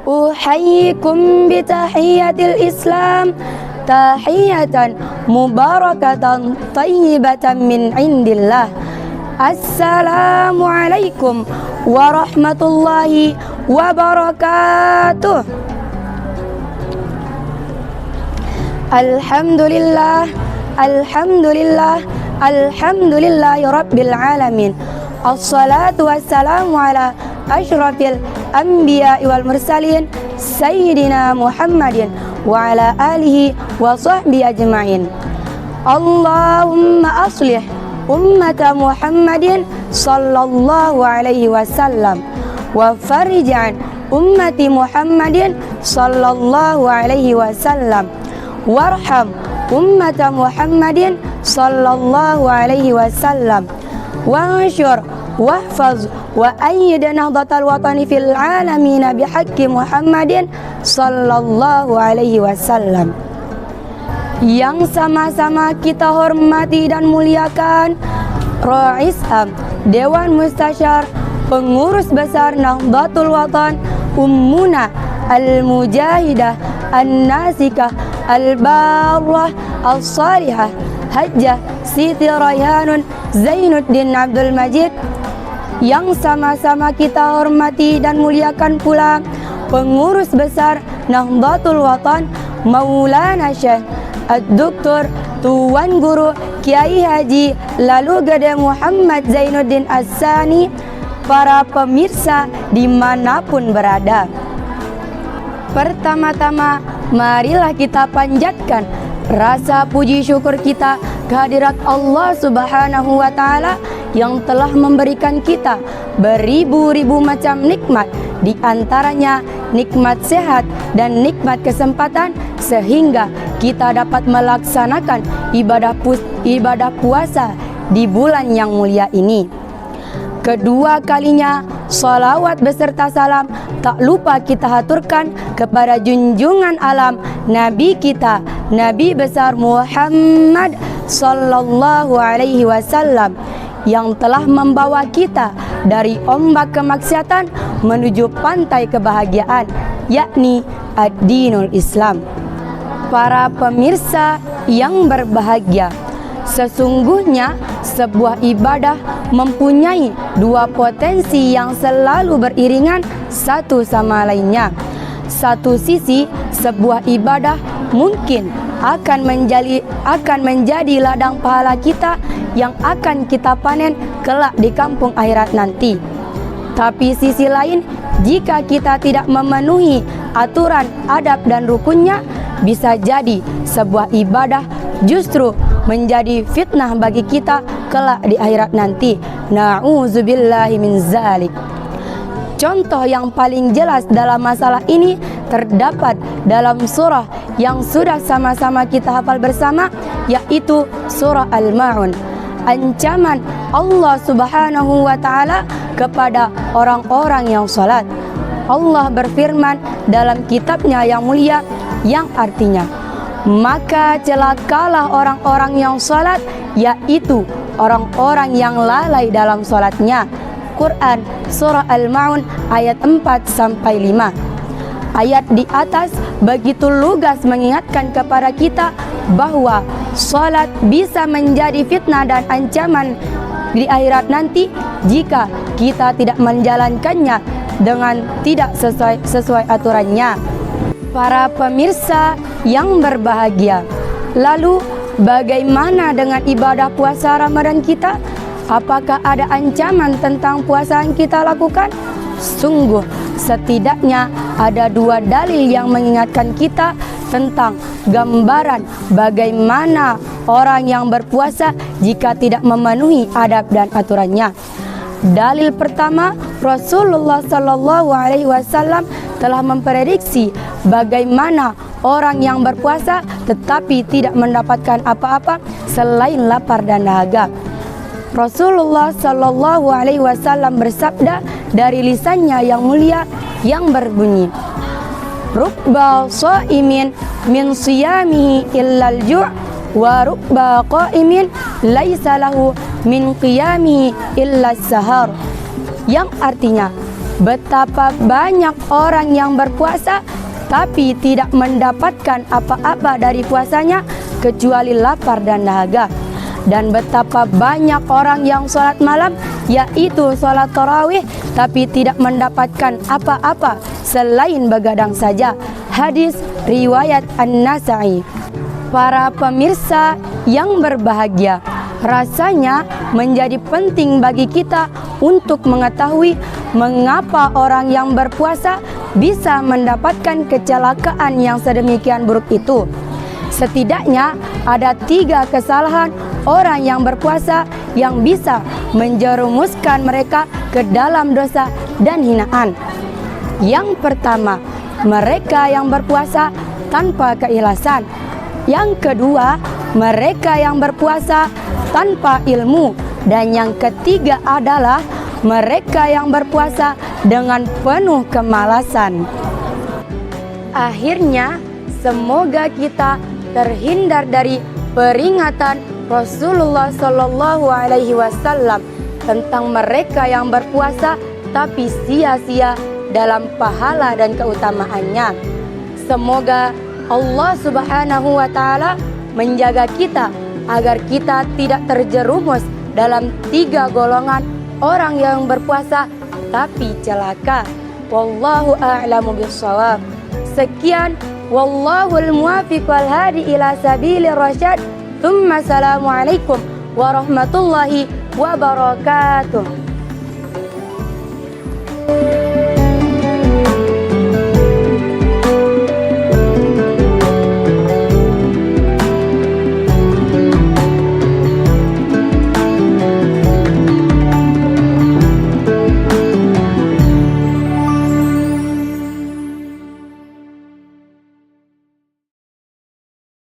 Uhayyikum bitahiyatil Islam tahiyatan mubarakatan tayyibatan min indillah. Assalamualaikum warahmatullahi wabarakatuh. Alhamdulillah, alhamdulillah, alhamdulillahi rabbil alamin. Assalatu wassalamu ala asyrafil anbiya'i wal mursalin sayyidina Muhammadin wa ala alihi wa sahbihi ajma'in. Allahumma aslih ummata Muhammadin sallallahu alaihi wasallam wa farij an ummati Muhammadin sallallahu alaihi wasallam warham ummata Muhammadin sallallahu alaihi wasallam wansyur wahfaz wa ayyid nahdatal watani fil alamin bihaqqi Muhammadin sallallahu alaihi wasallam. Yang sama-sama kita hormati dan muliakan Rais Am Dewan Mustasyar Pengurus Besar Nahdlatul Watan Ummuna Al-Mujahidah An-Nasikah Al-Barrah Al-Salihah Hajjah Siti Rayhanun Zainuddin Abdul Majid. Yang sama-sama kita hormati dan muliakan pula Pengurus Besar Nahdlatul Watan Maulana Syekh Ad-Doktor Tuan Guru Kiai Haji Lalu Gede Muhammad Zainuddin As-Sani, para pemirsa dimanapun berada. Pertama-tama, marilah kita panjatkan rasa puji syukur kita kehadirat Allah Subhanahu wa Ta'ala yang telah memberikan kita beribu-ribu macam nikmat, di antaranya nikmat sehat dan nikmat kesempatan, sehingga kita dapat melaksanakan ibadah puasa di bulan yang mulia ini. Kedua kalinya, salawat beserta salam tak lupa kita haturkan kepada junjungan alam Nabi kita, Nabi besar Muhammad sallallahu alaihi wasallam, yang telah membawa kita dari ombak kemaksiatan menuju pantai kebahagiaan, yakni ad-dinul Islam. Para pemirsa yang berbahagia, sesungguhnya sebuah ibadah mempunyai dua potensi yang selalu beriringan satu sama lainnya. Satu sisi, sebuah ibadah mungkin akan menjadi ladang pahala kita yang akan kita panen kelak di kampung akhirat nanti. Tapi sisi lain, jika kita tidak memenuhi aturan, adab dan rukunnya, bisa jadi sebuah ibadah justru menjadi fitnah bagi kita kelak di akhirat nanti. Na'udzubillahi min zalik. Contoh yang paling jelas dalam masalah ini terdapat dalam surah yang sudah sama-sama kita hafal bersama, yaitu surah Al-Ma'un. Ancaman Allah Subhanahu wa Ta'ala kepada orang-orang yang salat. Allah berfirman dalam kitabnya yang mulia, yang artinya, maka celakalah orang-orang yang salat, yaitu orang-orang yang lalai dalam salatnya. Quran surah Al-Ma'un ayat 4-5. Ayat di atas begitu lugas mengingatkan kepada kita bahwa salat bisa menjadi fitnah dan ancaman di akhirat nanti jika kita tidak menjalankannya dengan tidak sesuai aturannya. Para pemirsa yang berbahagia, lalu bagaimana dengan ibadah puasa Ramadan kita? Apakah ada ancaman tentang puasa yang kita lakukan? Sungguh, setidaknya ada dua dalil yang mengingatkan kita tentang gambaran bagaimana orang yang berpuasa jika tidak memenuhi adab dan aturannya. Dalil pertama, Rasulullah Sallallahu Alaihi Wasallam telah memprediksi bagaimana orang yang berpuasa tetapi tidak mendapatkan apa-apa selain lapar dan dahaga. Rasulullah Sallallahu Alaihi Wasallam bersabda dari lisannya yang mulia yang berbunyi, "Rubba shaimin min siyamihi illal ju' wa rubba qaimin laisa lahu min qiyamihi illas sahar." Yang artinya, betapa banyak orang yang berpuasa tapi tidak mendapatkan apa-apa dari puasanya kecuali lapar dan dahaga. Dan betapa banyak orang yang sholat malam, yaitu sholat tarawih, tapi tidak mendapatkan apa-apa selain begadang saja. Hadis riwayat An-Nasa'i. Para pemirsa yang berbahagia, rasanya menjadi penting bagi kita untuk mengetahui mengapa orang yang berpuasa bisa mendapatkan kecelakaan yang sedemikian buruk itu. Setidaknya ada 3 kesalahan orang yang berpuasa yang bisa menjerumuskan mereka ke dalam dosa dan hinaan. Yang pertama, mereka yang berpuasa tanpa keikhlasan. Yang kedua, mereka yang berpuasa tanpa ilmu. Dan yang ketiga adalah mereka yang berpuasa dengan penuh kemalasan. Akhirnya, semoga kita terhindar dari peringatan Rasulullah Shallallahu Alaihi Wasallam tentang mereka yang berpuasa tapi sia-sia dalam pahala dan keutamaannya. Semoga Allah Subhanahu wa Ta'ala menjaga kita agar kita tidak terjerumus dalam 3 golongan orang yang berpuasa tapi celaka. Wallahu a'lamu bishawab. Sekian, wallahul muwaffiq wal hadi ila sabilir rasyad. Assalamualaikum warahmatullahi wabarakatuh.